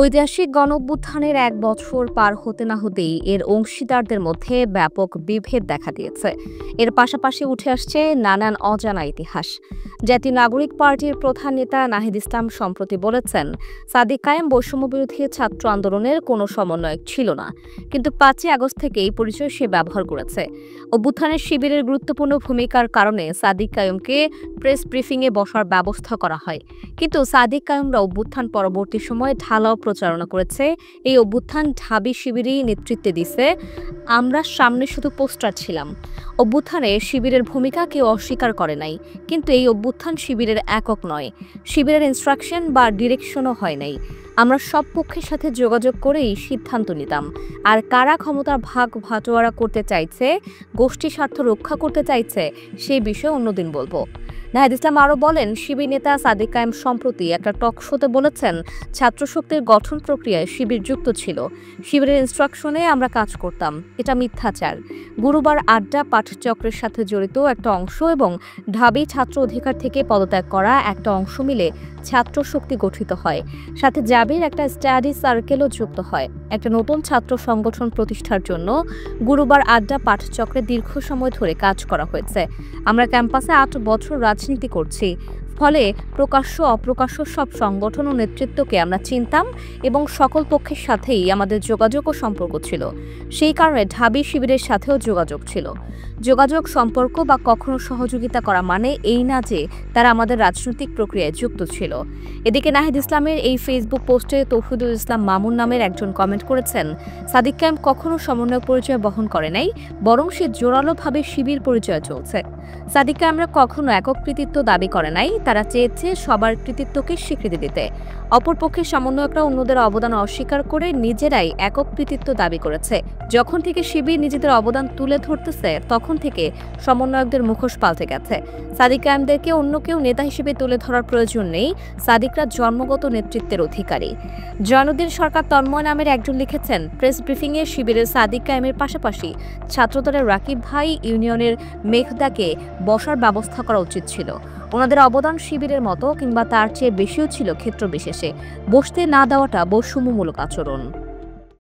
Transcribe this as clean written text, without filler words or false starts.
ঐতিহাসিক গণঅভ্যুত্থানের ১ বছর পার হতে না হতেই এর অংশীদারদের মধ্যে ব্যাপক বিভেদ দেখা দিয়েছে। এর পাশাপাশি উঠে আসছে নানান অজানা ইতিহাস। জাতীয় নাগরিক পার্টির প্রধান নেতা নাহিদ ইসলাম সম্প্রতি বলেছেন, সাদিক কায়েম বৈষম্যবিরোধী ছাত্র আন্দোলনের কোনো সমন্বয়ক ছিল না, কিন্তু ৫ই আগস্ট থেকে এই পরিচয় সে ব্যবহার করেছে। অভ্যুত্থানের শিবিরের গুরুত্বপূর্ণ ভূমিকার কারণে সাদিক কায়েমকে প্রেস ব্রিফিংয়ে বসার ব্যবস্থা করা হয়, কিন্তু সাদিক কায়েমরা অভ্যুত্থান পরবর্তী সময়ে ঢালাও প্রচারণা করেছে। এই অভ্যুত্থান ঢাবি শিবিরই নেতৃত্বে দিছে, আমরা সামনে শুধু পোস্টার ছিলাম। অভ্যুত্থানে শিবিরের ভূমিকা কেউ অস্বীকার করে নাই, কিন্তু এই অভ্যুত্থান শিবিরের একক নয়, শিবিরের ইনস্ট্রাকশন বা ডিরেকশনও হয় নাই। আমরা সব পক্ষের সাথে যোগাযোগ করেই সিদ্ধান্ত নিতাম। আর কারা ক্ষমতার ভাগ ভাটোয়ারা করতে চাইছে, গোষ্ঠী স্বার্থ রক্ষা করতে চাইছে, সেই বিষয়ে অন্যদিন বলবো। নাহিদ ইসলাম আরও বলেন, শিবির নেতা সাদিক কায়েম সম্প্রতি একটা টক শোতে বলেছেন, ছাত্রশক্তির গঠন প্রক্রিয়ায় শিবির যুক্ত ছিল, শিবিরের ইনস্ট্রাকশনে আমরা কাজ করতাম। এটা মিথ্যাচার। গুরুবার আড্ডা পাঠচক্রের সাথে জড়িত একটা অংশ এবং ঢাবি ছাত্র অধিকার থেকে পদত্যাগ করা একটা অংশ মিলে ছাত্র শক্তি গঠিত হয়। সাথে জাবির একটা স্টাডি সার্কেলও যুক্ত হয়। একটা নতুন ছাত্র সংগঠন প্রতিষ্ঠার জন্য গুরুবার আড্ডা পাঠচক্রে দীর্ঘ সময় ধরে কাজ করা হয়েছে। আমরা ক্যাম্পাসে ৮ বছর রাজনীতি করছি, ফলে প্রকাশ্য অপ্রকাশ্য সব সংগঠন ও নেতৃত্বকে আমরা চিনতাম এবং সকল পক্ষের সাথেই আমাদের যোগাযোগ ও সম্পর্ক ছিল। সেই কারণে ঢাবি শিবিরের সাথেও যোগাযোগ ছিল। যোগাযোগ, সম্পর্ক বা কখনো সহযোগিতা করা মানে এই না যে তারা আমাদের রাজনৈতিক প্রক্রিয়ায় যুক্ত ছিল। এদিকে নাহিদ ইসলামের এই ফেসবুক পোস্টে তৌহিদুল ইসলাম মামুন নামের একজন কমেন্ট করেছেন, সাদিক কায়েম কখনো সমন্বয়ক পরিচয় বহন করে নাই, বরং সে জোরালোভাবে শিবির পরিচয় চলছে। সাদিক কায়েমরা কখনো একক কৃতিত্ব দাবি করে নাই, তারা চেয়েছে সবার কৃতিত্বকে স্বীকৃতি দিতে। অপরপক্ষে সমন্বয়করা অন্যদের অবদান অস্বীকার করে নিজেরাই একক কৃতিত্ব দাবি করেছে। যখন থেকে শিবির নিজেদের অবদান তুলে ধরতেছে, তখন থেকে সমন্বয়কদের মুখোশ পাল্টে গেছে। সাদিক কায়েমদেরকে অন্য কেউ নেতা হিসেবে তুলে ধরার প্রয়োজন নেই, সাদিকরা জন্মগত নেতৃত্বের অধিকারী। জয়নুদ্দিন সরকার তন্ময় নামের একজন লিখেছেন, প্রেস ব্রিফিংয়ে শিবিরের সাদিক কায়েমের পাশাপাশি ছাত্রদলের রাকিব ভাই, ইউনিয়নের মেঘদাকে বসার ব্যবস্থা করা উচিত ছিল। ওনাদের অবদান শিবিরের মতো কিংবা তার চেয়ে বেশিও ছিল ক্ষেত্র বিশেষে। বসতে না দেওয়াটা বৈষম্যমূলক আচরণ।